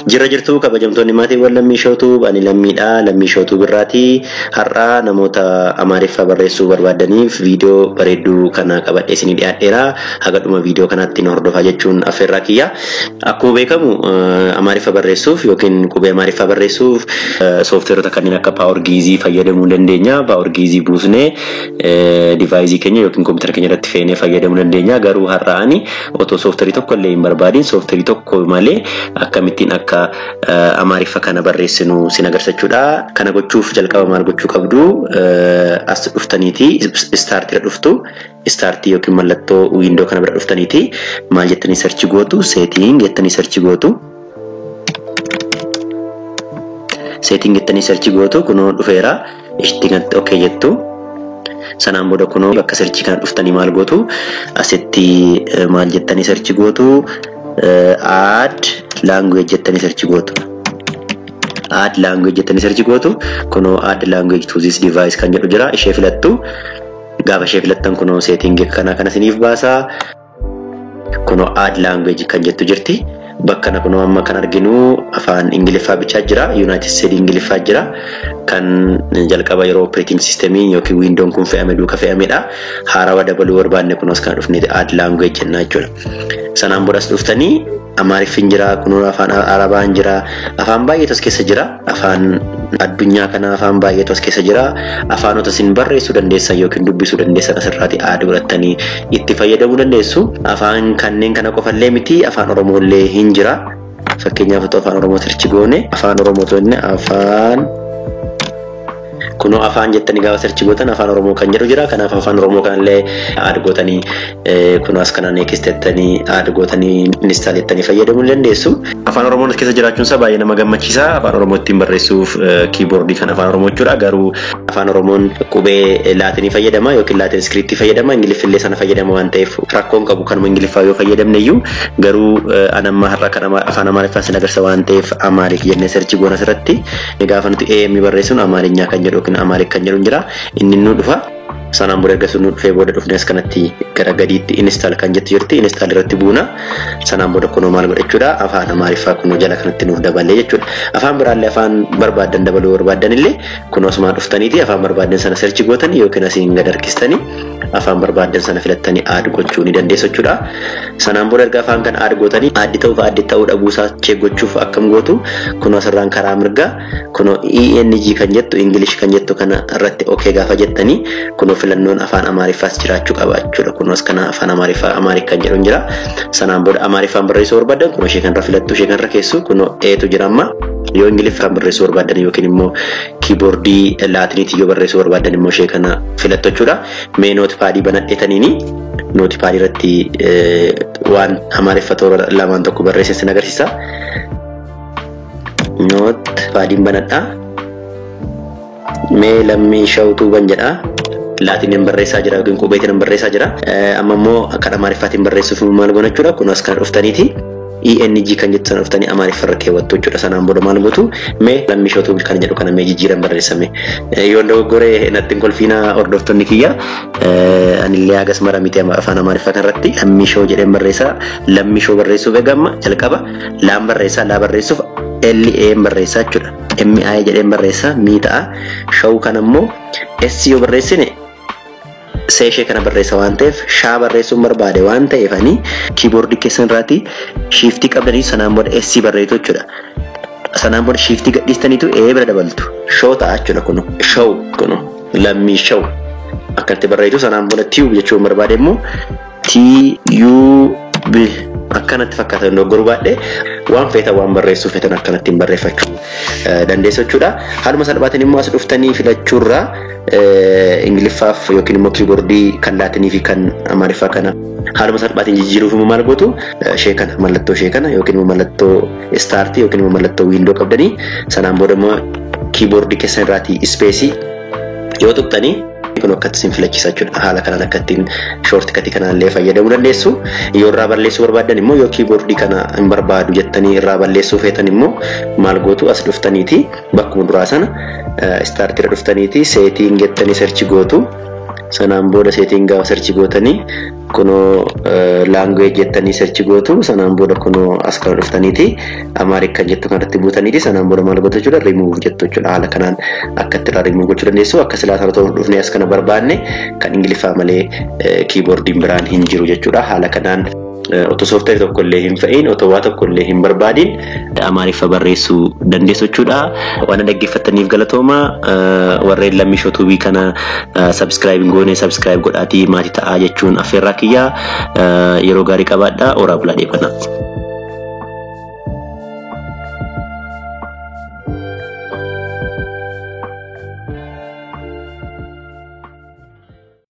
Jira jirtu kabajamtoonni maatiiwwan lammii shootuu ani lammiidha lammii shootuu birraati har'a namoota Amaariffaa barreessuu barbaadaniif viidiyoo bareedduu kana qabadhee isinii dhiyaadheera haga dhuma viidiyoo kanaatti nu hordofaa jechuun affeerraa kiyya. Akkuma beekamu Amaariffaa barreessuuf yookiin qubee Amaariffaa barreessuuf sooftiweerota kanneen akka PowerGizii fayyadamuu dandeenya. PowerGizii buusnee divaayizii keenya yookiin kompiitara keenya irratti feenee fayyadamuu dandeenya. Garuu har'a ani otoo sooftiweerii tokko illee hin barbaadin sooftiweerii tokko malee akkamittiin akka Amaariffa kana barreessinu sin agarsiisachuudha. Kana gochuuf jalqaba maal gochuu qabdu as dhuftaniiti start irra dhuftu start yookiin mallattoo window kana bira dhuftaniiti maal jettanii search gootu setting jettanii search gootu kunoo dhufeera ishtigant okay jettu sanaan booda kunoo bakka search kana dhuftanii maal gootu asitti maal jettanii search gootu add language jettanii search gootu add language jettanii search gootu kunoo add language to this device kan jedhu jira ishee filattu gaafa ishee filattan kunoo setting kana isiniif baasa kunoo add language kan jettu jirti bakka kana kunoo amma kan arginu afaan Ingiliffaa bichaa jira United States Ingiliffaa jira kan jalqaba yeroo operating system yookiin window kun fe'ame duuka fe'amedha haarawaa dabaluu barbaanne kunoos kan dhufnee add language jennaa jechuudha. Sanaan boodas dhuftanii Amaariffin jira kunoo afaan Arabaan jira afaan baay'eetu as keessa jira afaan addunyaa kana afaan baay'eetu as keessa jira afaanota isin barreessuu dandeessan yookiin dubbisuu dandeessan asirraati add godhattanii itti fayyadamuu dandeessu. Afaan kanneen kana qofallee miti afaan Oromollee hin jira fakkeenyaaf afaan Oromoo search goone afaan Oromoo toonne afaan kunoo afaan jettanii gaafa search gootan afaan Oromoo kan jedhu jira kanaaf afaan Oromoo kanallee add gootanii kunoo as kana next jettanii add gootanii install jettanii fayyadamuu dandeessu. Afaan Oromoo keessa jiraachuun isaa baay'ee nama gammachiisa. Afaan Oromoo ittiin barreessuuf keyboardii kan afaan Oromoo jechuudha garuu afaan Oromoon qubee laatinii fayyadama yookiin laatin scriptii fayyadama Ingiliffillee sana fayyadama waan ta'eef rakkoon qabu kanuma Ingiliffaa yoo fayyadamne iyyuu garuu anamma har'a kan afaan Amaariffaa sin agarsiisa waan ta'eef Amaarik jennee search goona asirratti gaafa nuti AM barreessuun Amaarinya kan jedhu Amaarik kan jedhu jira inni nu dhufa sanaan booda erga sun dhufee booda dhufnes kanatti gara gadiitti install kan jettu jirti install irratti buuna sanaan booda kunoo maal godhachuudha afaan Amaariffaa kunoo jala kanatti nuuf dabalee jechuudha. Afaan biraallee afaan barbaadan dabaluu barbaadan illee kunoo asuma dhuftaniiti afaan barbaadan sana search gootanii yookiin asiin gad harkistanii afaan barbaadan sana filattanii add gochuu ni dandeessu jechuudha. Sanaan booda erga afaan kan add gootanii add ta'uu dhabuusaa check gochuuf akkam gootu kunoo asirraan karaa mirgaa kunoo ENG kan jettu English kan jettu kana irratti okay gaafa jettanii kunoo filannoon afaan Amaariffaas jiraachuu qaba jechuudha. Kunoos kana afaan Amaariffaa Amaarik kan jedhu jira sanaan booda Amaariffaan barreessuu barbaadan kunoo ishee kanarra filattu ishee kanarra keessu kunoo eetu jira amma yoo Ingiliffaan barreessuu barbaadan yookiin immoo keyboardii laatiniitii yoo barreessuu barbaadan immoo ishee kana filattu jechuudha. Mee nootipaaddii banadheetaniini nootipaaddii irratti waan Amaariffa toora lamaan tokko barreesse sin agarsiisa. Nootipaaddii banadhaa mee lammii shawtuu ban jedhaa Laatiniin barreessaa jira yookiin qubeetiin barreessaa jira amma immoo akka Amaariffaatiin barreessuuf maal goona jechuudha. Kunoos kan dhuftaniiti ENG kan jettu sana dhuftanii Amaariffa irra keewwattu jechuudha. Sanaan booda maal gootu mee lammii shawtuu kan jedhu kana mee jijjiiran barreessame yoo dogoggoree natti kolfiina hordoftoonni kiyya anillee agas mara miti afaan Amaariffaa kanarratti lammii shaw jedheen barreessaa lammii shaw barreessuuf eegamma jalqaba laan barreessaa laa barreessuuf LA barreessaa jechuudha. MI jedheen barreessaa mii ta'a shaw kan ammoo S yoo barreessine seeshee kana barreessa waan ta'eef shaa barreessuun barbaade waan ta'eef ani keyboardii keessan irraati shiftii qabdanii sanaan booda S barreessitu jechuudha. Sanaan booda shiftii gadhiistaniitu bira dabaltu shaw ta'a jechuudha. Kuno shaw kuno lammii shaw akkatti barreessitu sanaan booda tube jechuun barbaade immoo TUB akkanatti fakkaata dogoggoruu baadhee waan feetan waan barreessuu feetan akkanatti barreeffachuu dandeessu jechuudha. Haaluma salphaatiin immoo as dhuftanii filachuurraa Ingiliffaaf yookiin immoo keyboardii kan laatinii fi kan Amaariffaa kana haaluma salphaatiin jijjiiruuf immoo maal gootu ishee kana mallattoo ishee kana yookiin immoo mallattoo start yookiin immoo mallattoo window qabdanii sanaan booda immoo keyboardii keessan irraati space yoo tuqxanii kun akkatti sin filachiisa jechuudha. Haala kanaan akkattiin shortcut kanallee fayyadamuu dandeessu. Yoo irraa balleessuu barbaadan immoo yoo keyboardii kana hin barbaadu jettanii irraa balleessuu feetan immoo maal gootu as dhuftaniiti bakkuma duraa sana start irra dhuftaniiti setting jettanii search gootu sanaan booda setting gaafa search gootanii kunoo language jettanii search gootu sanaan booda kunoo as kan dhuftaniiti Amaarikkan jettu kanatti buutaniiti sanaan booda maal gootu jechuudha remove jettu jechuudha haala kanaan akka itti remove gochuu dandeessu akka silaa sana dhufnee as kana barbaanne kan Ingiliffaa malee keyboardiin biraan hin jiru jechuudha haala kanaan otoo software tokko illee hin fe'in otoo waa tokko illee hin barbaadin Amaariffa barreessuu dandeessu jechuudha waan dhaggeeffataniif galatooma warreen lammii shootuubii kana subscribe goone subscribe godhaatii maatii ta'aa jechuun affeerraa kiyyaa yeroo gaarii qabaadhaa oraa bulaa deebana.